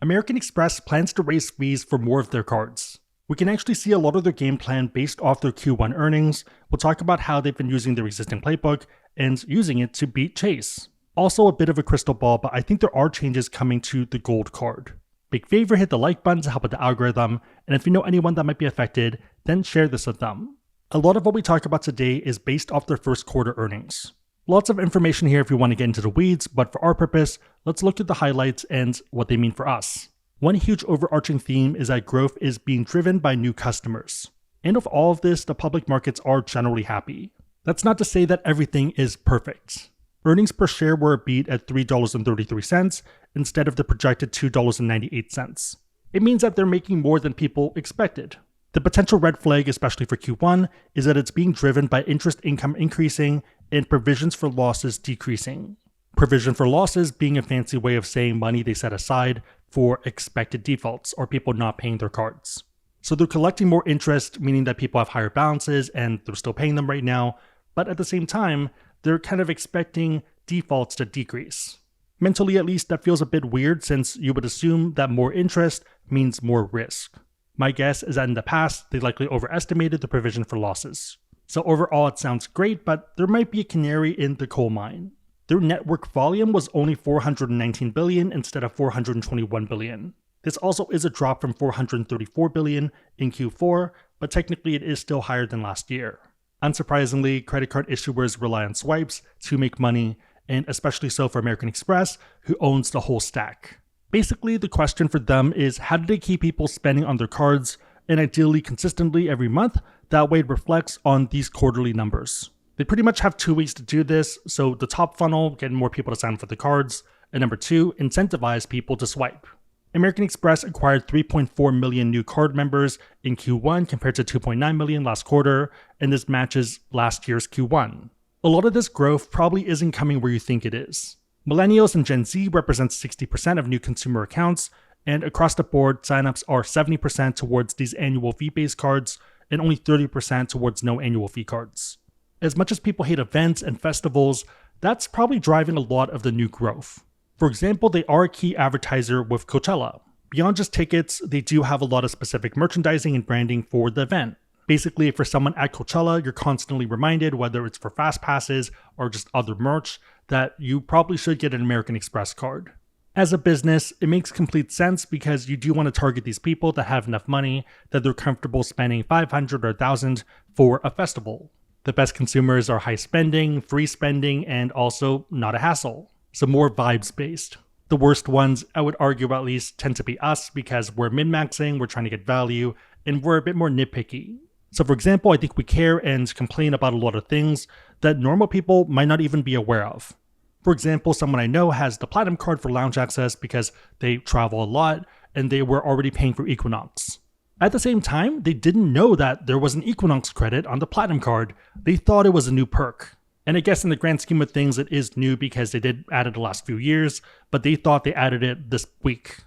American Express plans to raise fees for more of their cards. We can actually see a lot of their game plan based off their Q1 earnings. We'll talk about how they've been using their existing playbook and using it to beat Chase. Also a bit of a crystal ball, but I think there are changes coming to the Gold card. Big favor, hit the like button to help with the algorithm, and if you know anyone that might be affected, then share this with them. A lot of what we talk about today is based off their first quarter earnings. Lots of information here if you want to get into the weeds, but for our purpose, let's look at the highlights and what they mean for us. One huge overarching theme is that growth is being driven by new customers. And with all of this, the public markets are generally happy. That's not to say that everything is perfect. Earnings per share were a beat at $3.33 instead of the projected $2.98. It means that they're making more than people expected. The potential red flag, especially for Q1, is that it's being driven by interest income increasing and provisions for losses decreasing. Provision for losses being a fancy way of saying money they set aside for expected defaults or people not paying their cards. So they're collecting more interest, meaning that people have higher balances and they're still paying them right now, but at the same time, they're kind of expecting defaults to decrease. Mentally, at least, that feels a bit weird since you would assume that more interest means more risk. My guess is that in the past, they likely overestimated the provision for losses. So overall, it sounds great, but there might be a canary in the coal mine. Their network volume was only 419 billion instead of 421 billion. This also is a drop from 434 billion in Q4, but technically it is still higher than last year. Unsurprisingly, credit card issuers rely on swipes to make money, and especially so for American Express, who owns the whole stack. Basically, the question for them is how do they keep people spending on their cards, and ideally consistently every month? That way it reflects on these quarterly numbers. They pretty much have two ways to do this, so the top funnel, getting more people to sign up for the cards, and number two, incentivize people to swipe. American Express acquired 3.4 million new card members in Q1 compared to 2.9 million last quarter, and this matches last year's Q1. A lot of this growth probably isn't coming where you think it is. Millennials and Gen Z represent 60% of new consumer accounts, and across the board, signups are 70% towards these annual fee-based cards, and only 30% towards no annual fee cards. As much as people hate events and festivals, that's probably driving a lot of the new growth. For example, they are a key advertiser with Coachella. Beyond just tickets, they do have a lot of specific merchandising and branding for the event. Basically, for someone at Coachella, you're constantly reminded, whether it's for fast passes or just other merch, that you probably should get an American Express card. As a business, it makes complete sense because you do want to target these people that have enough money that they're comfortable spending $500 or $1,000 for a festival. The best consumers are high spending, free spending, and also not a hassle. So more vibes based. The worst ones, I would argue at least, tend to be us because we're min-maxing, we're trying to get value, and we're a bit more nitpicky. So for example, I think we care and complain about a lot of things that normal people might not even be aware of. For example, someone I know has the Platinum card for lounge access because they travel a lot and they were already paying for Equinox. At the same time, they didn't know that there was an Equinox credit on the Platinum card. They thought it was a new perk. And I guess in the grand scheme of things, it is new because they did add it the last few years, but they thought they added it this week.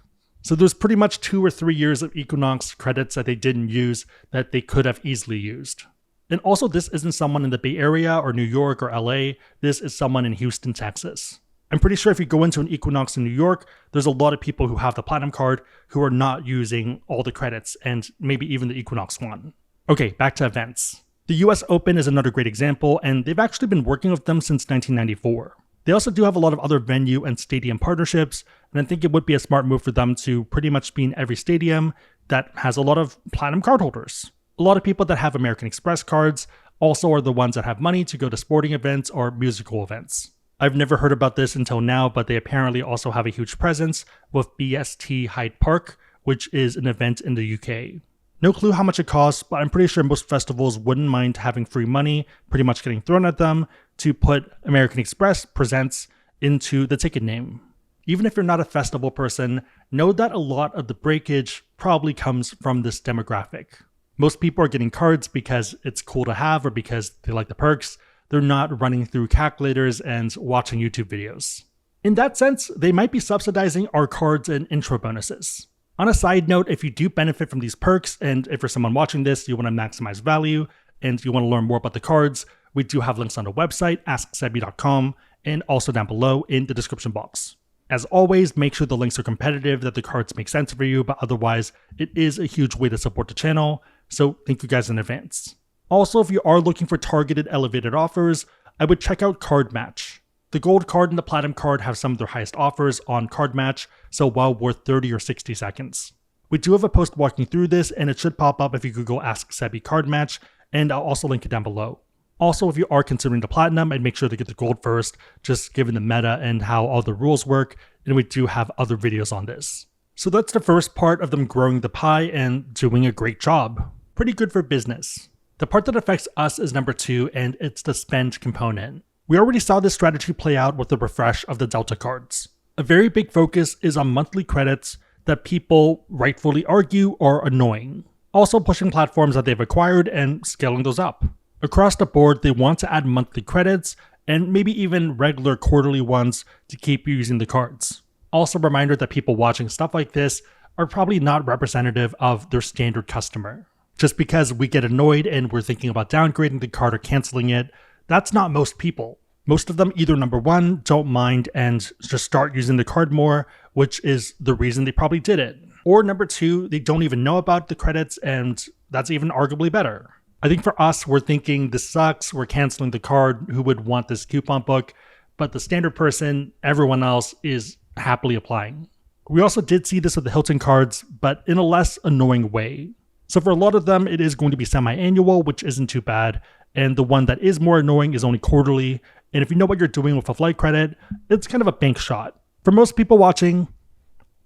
So there's pretty much 2 or 3 years of Equinox credits that they didn't use that they could have easily used. And also, this isn't someone in the Bay Area or New York or LA, this is someone in Houston, Texas. I'm pretty sure if you go into an Equinox in New York, there's a lot of people who have the Platinum card who are not using all the credits and maybe even the Equinox one. Okay, back to events. The US Open is another great example, and they've actually been working with them since 1994. They also do have a lot of other venue and stadium partnerships, and I think it would be a smart move for them to pretty much be in every stadium that has a lot of Platinum cardholders. A lot of people that have American Express cards also are the ones that have money to go to sporting events or musical events. I've never heard about this until now, but they apparently also have a huge presence with BST Hyde Park, which is an event in the UK. No clue how much it costs, but I'm pretty sure most festivals wouldn't mind having free money pretty much getting thrown at them to put American Express Presents into the ticket name. Even if you're not a festival person, know that a lot of the breakage probably comes from this demographic. Most people are getting cards because it's cool to have or because they like the perks. They're not running through calculators and watching YouTube videos. In that sense, they might be subsidizing our cards and intro bonuses. On a side note, if you do benefit from these perks, and if you're someone watching this, you want to maximize value, and you want to learn more about the cards, we do have links on the website, asksebi.com, and also down below in the description box. As always, make sure the links are competitive, that the cards make sense for you, but otherwise, it is a huge way to support the channel, so thank you guys in advance. Also, if you are looking for targeted elevated offers, I would check out Card Match. The gold card and the platinum card have some of their highest offers on Card Match, so well worth 30 or 60 seconds. We do have a post walking through this, and it should pop up if you Google Ask Sebi Card Match, and I'll also link it down below. Also, if you are considering the platinum, I'd make sure to get the gold first, just given the meta and how all the rules work, and we do have other videos on this. So that's the first part of them growing the pie and doing a great job. Pretty good for business. The part that affects us is number 2, and it's the spend component. We already saw this strategy play out with the refresh of the Delta cards. A very big focus is on monthly credits that people rightfully argue are annoying. Also pushing platforms that they've acquired and scaling those up. Across the board, they want to add monthly credits and maybe even regular quarterly ones to keep you using the cards. Also a reminder that people watching stuff like this are probably not representative of their standard customer. Just because we get annoyed and we're thinking about downgrading the card or canceling it, that's not most people. Most of them either number 1, don't mind and just start using the card more, which is the reason they probably did it. Or number 2, they don't even know about the credits and that's even arguably better. I think for us, we're thinking this sucks, we're canceling the card, who would want this coupon book? But the standard person, everyone else, is happily applying. We also did see this with the Hilton cards, but in a less annoying way. So for a lot of them, it is going to be semi-annual, which isn't too bad, and the one that is more annoying is only quarterly, and if you know what you're doing with a flight credit, it's kind of a bank shot. For most people watching,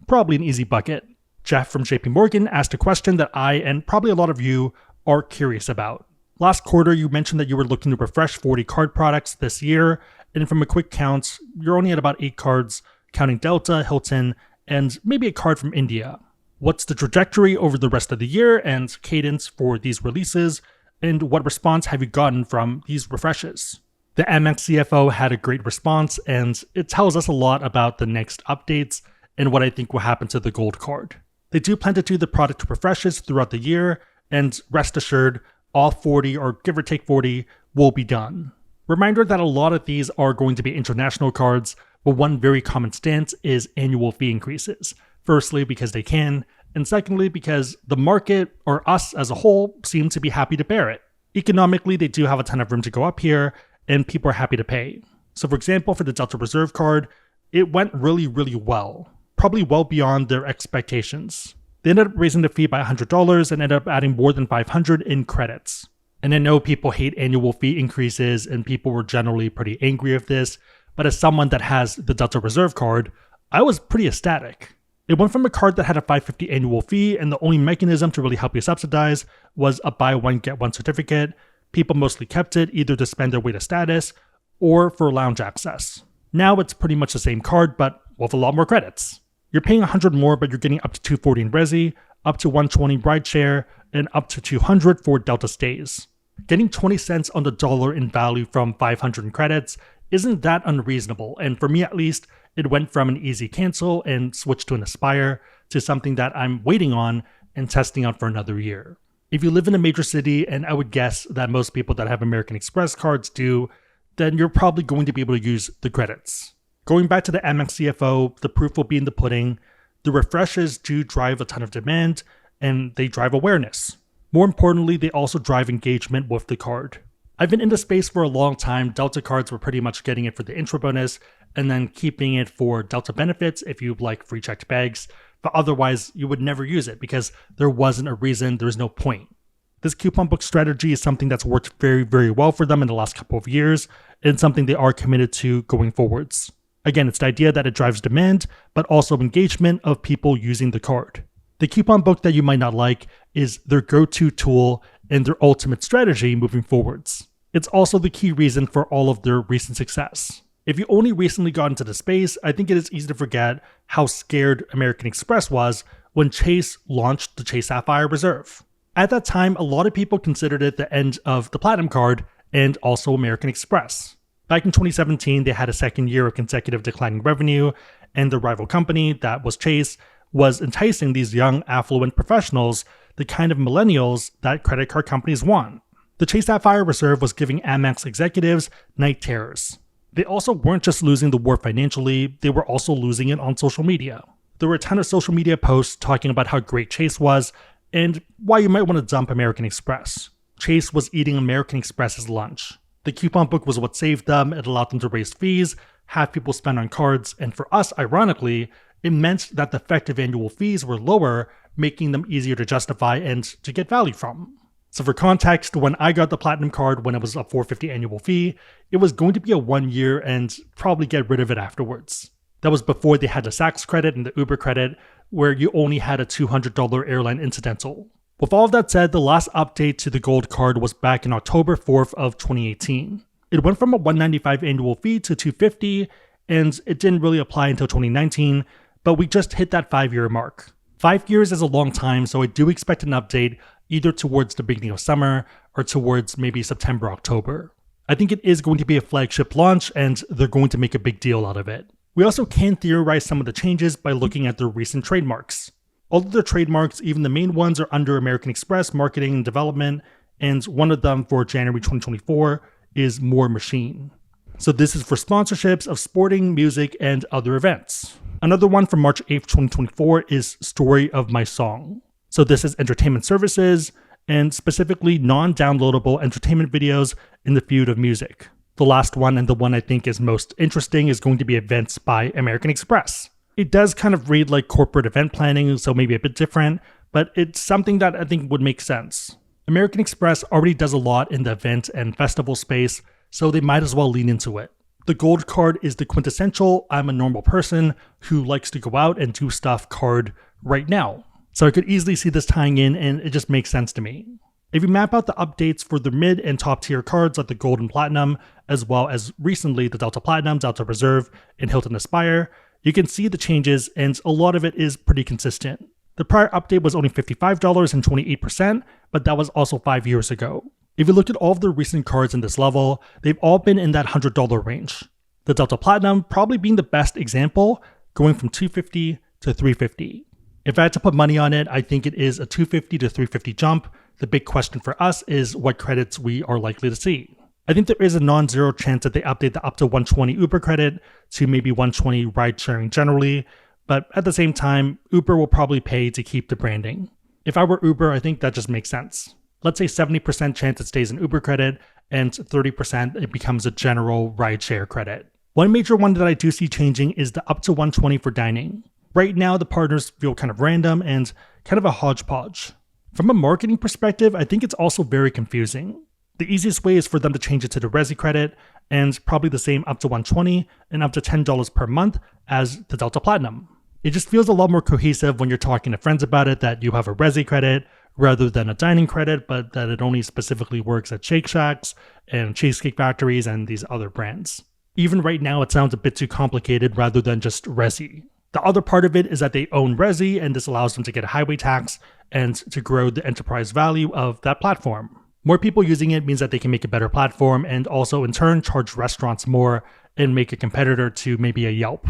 probably an easy bucket. Jeff from JP Morgan asked a question that I, and probably a lot of you, are curious about. Last quarter, you mentioned that you were looking to refresh 40 card products this year, and from a quick count, you're only at about 8 cards, counting Delta, Hilton, and maybe a card from India. What's the trajectory over the rest of the year and cadence for these releases, and what response have you gotten from these refreshes? The Amex CFO had a great response, and it tells us a lot about the next updates and what I think will happen to the gold card. They do plan to do the product refreshes throughout the year, and rest assured, all 40 or give or take 40 will be done. Reminder that a lot of these are going to be international cards, but one very common stance is annual fee increases. Firstly, because they can, and secondly, because the market, or us as a whole, seem to be happy to bear it. Economically, they do have a ton of room to go up here, and people are happy to pay. So for example, for the Delta Reserve card, it went really well. Probably well beyond their expectations. They ended up raising the fee by $100 and ended up adding more than $500 in credits. And I know people hate annual fee increases and people were generally pretty angry with this, but as someone that has the Delta Reserve card, I was pretty ecstatic. It went from a card that had a $550 annual fee and the only mechanism to really help you subsidize was a buy one get one certificate. People mostly kept it either to spend their way to status or for lounge access. Now it's pretty much the same card but with a lot more credits. You're paying $100 more, but you're getting up to 240 in Resi, up to 120 rideshare, and up to 200 for Delta stays. Getting 20 cents on the dollar in value from 500 in credits isn't that unreasonable, and for me at least, it went from an easy cancel and switched to an Aspire to something that I'm waiting on and testing out for another year. If you live in a major city, and I would guess that most people that have American Express cards do, then you're probably going to be able to use the credits. Going back to the Amex CFO, the proof will be in the pudding. The refreshes do drive a ton of demand, and they drive awareness. More importantly, they also drive engagement with the card. I've been in the space for a long time. Delta cards were pretty much getting it for the intro bonus, and then keeping it for Delta benefits if you like free checked bags, but otherwise you would never use it because there wasn't a reason, there's no point. This coupon book strategy is something that's worked very well for them in the last couple of years, and something they are committed to going forwards. Again, it's the idea that it drives demand, but also engagement of people using the card. The coupon book that you might not like is their go-to tool and their ultimate strategy moving forwards. It's also the key reason for all of their recent success. If you only recently got into the space, I think it is easy to forget how scared American Express was when Chase launched the Chase Sapphire Reserve. At that time, a lot of people considered it the end of the Platinum card and also American Express. Back in 2017, they had a second year of consecutive declining revenue, and the rival company, that was Chase, was enticing these young, affluent professionals, the kind of millennials that credit card companies want. The Chase Sapphire Reserve was giving Amex executives night terrors. They also weren't just losing the war financially, they were also losing it on social media. There were a ton of social media posts talking about how great Chase was and why you might want to dump American Express. Chase was eating American Express's lunch. The coupon book was what saved them, it allowed them to raise fees, have people spend on cards, and for us, ironically, it meant that the effective annual fees were lower, making them easier to justify and to get value from. So for context, when I got the Platinum card when it was a $450 annual fee, it was going to be a 1 year and probably get rid of it afterwards. That was before they had the Saks credit and the Uber credit, where you only had a $200 airline incidental. With all of that said, the last update to the Gold card was back in October 4th of 2018. It went from a $195 annual fee to $250, and it didn't really apply until 2019, but we just hit that 5-year mark. 5 years is a long time, so I do expect an update either towards the beginning of summer or towards maybe September, October. I think it is going to be a flagship launch, and they're going to make a big deal out of it. We also can theorize some of the changes by looking at their recent trademarks. All of their trademarks, even the main ones, are under American Express Marketing and Development, and one of them for January 2024 is More Machine. So this is for sponsorships of sporting, music, and other events. Another one from March 8th, 2024 is Story of My Song. So this is entertainment services, and specifically non-downloadable entertainment videos in the field of music. The last one, and the one I think is most interesting, is going to be events by American Express. It does kind of read like corporate event planning, so maybe a bit different, but it's something that I think would make sense. American Express already does a lot in the event and festival space, so they might as well lean into it. The Gold card is the quintessential I'm a normal person who likes to go out and do stuff card right now. So I could easily see this tying in, and it just makes sense to me. If you map out the updates for the mid and top tier cards like the Gold and Platinum, as well as recently the Delta Platinum, Delta Reserve, and Hilton Aspire, you can see the changes, and a lot of it is pretty consistent. The prior update was only $55 and 28%, but that was also 5 years ago. If you looked at all of the recent cards in this level, they've all been in that $100 range. The Delta Platinum probably being the best example, going from $250 to $350. If I had to put money on it, I think it is a $250 to $350 jump. The big question for us is what credits we are likely to see. I think there is a non-zero chance that they update the up to 120 Uber credit to maybe 120 ride sharing generally, but at the same time, Uber will probably pay to keep the branding. If I were Uber, I think that just makes sense. Let's say 70% chance it stays in Uber credit, and 30% it becomes a general rideshare credit. One major one that I do see changing is the up to 120 for dining. Right now, the partners feel kind of random and kind of a hodgepodge. From a marketing perspective, I think it's also very confusing. The easiest way is for them to change it to the Resi credit, and probably the same up to 120 and up to $10 per month as the Delta Platinum. It just feels a lot more cohesive when you're talking to friends about it that you have a Resi credit rather than a dining credit, but that it only specifically works at Shake Shacks and Cheesecake Factories and these other brands. Even right now, it sounds a bit too complicated rather than just Resi. The other part of it is that they own Resi, and this allows them to get a highway tax and to grow the enterprise value of that platform. More people using it means that they can make a better platform and also in turn charge restaurants more and make a competitor to maybe a Yelp.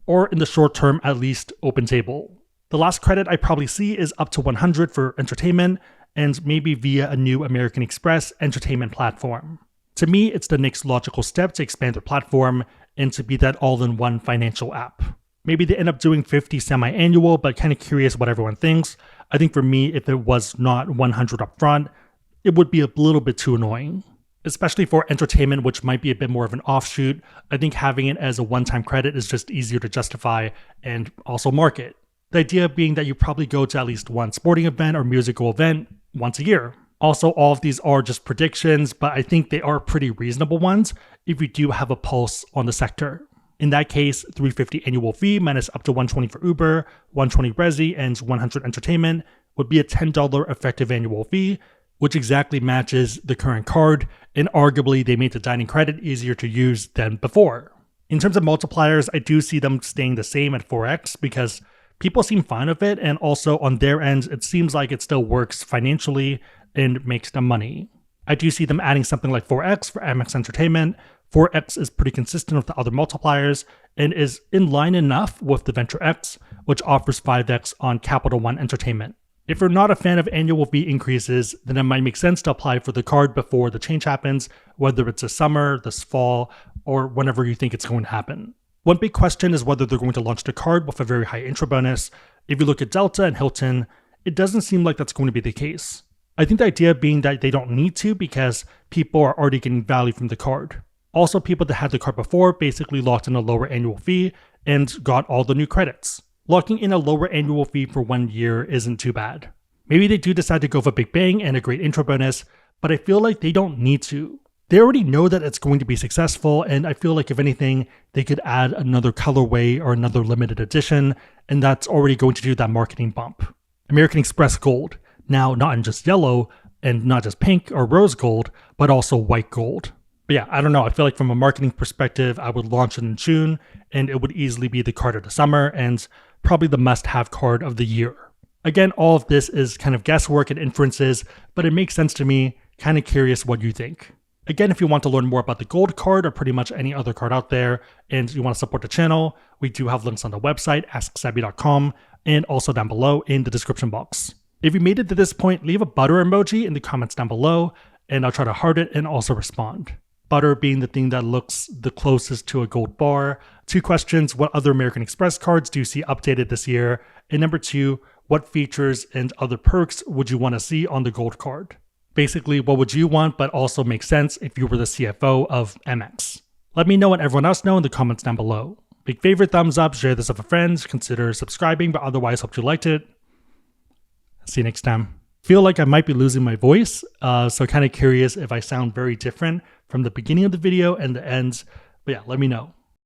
Or in the short term, at least OpenTable. The last credit I probably see is up to 100 for entertainment and maybe via a new American Express entertainment platform. To me, it's the next logical step to expand their platform and to be that all-in-one financial app. Maybe they end up doing 50 semi-annual, but kind of curious what everyone thinks. I think for me, if it was not 100 upfront, it would be a little bit too annoying. Especially for entertainment, which might be a bit more of an offshoot, I think having it as a one-time credit is just easier to justify and also market. The idea being that you probably go to at least one sporting event or musical event once a year. Also, all of these are just predictions, but I think they are pretty reasonable ones if you do have a pulse on the sector. In that case, $350 annual fee minus up to $120 for Uber, $120 Resi, and $100 entertainment would be a $10 effective annual fee, which exactly matches the current card, and arguably they made the dining credit easier to use than before. In terms of multipliers, I do see them staying the same at 4x because people seem fine with it, and also on their end, it seems like it still works financially and makes them money. I do see them adding something like 4x for Amex Entertainment. 4x is pretty consistent with the other multipliers and is in line enough with the Venture X, which offers 5x on Capital One Entertainment. If you're not a fan of annual fee increases, then it might make sense to apply for the card before the change happens, whether it's this summer, this fall, or whenever you think it's going to happen. One big question is whether they're going to launch the card with a very high intro bonus. If you look at Delta and Hilton, it doesn't seem like that's going to be the case. I think the idea being that they don't need to because people are already getting value from the card. Also, people that had the card before basically locked in a lower annual fee and got all the new credits. Locking in a lower annual fee for 1 year isn't too bad. Maybe they do decide to go for a big bang and a great intro bonus, but I feel like they don't need to. They already know that it's going to be successful, and I feel like if anything, they could add another colorway or another limited edition, and that's already going to do that marketing bump. American Express Gold, now not in just yellow, and not just pink or rose gold, but also white gold. But yeah, I don't know, I feel like from a marketing perspective, I would launch it in June, and it would easily be the card of the summer, and probably the must-have card of the year. Again, all of this is kind of guesswork and inferences, but it makes sense to me, kind of curious what you think. Again, if you want to learn more about the gold card or pretty much any other card out there, and you want to support the channel, we do have links on the website, asksabby.com, and also down below in the description box. If you made it to this point, leave a butter emoji in the comments down below, and I'll try to heart it and also respond. Butter being the thing that looks the closest to a gold bar. 2 questions, what other American Express cards do you see updated this year? And number 2, what features and other perks would you want to see on the gold card? Basically, what would you want, but also make sense if you were the CFO of Amex? Let me know and everyone else know in the comments down below. Big favorite, thumbs up, share this with a friend, consider subscribing, but otherwise hope you liked it. See you next time. Feel like I might be losing my voice, so kind of curious if I sound very different from the beginning of the video and the ends, but yeah, let me know.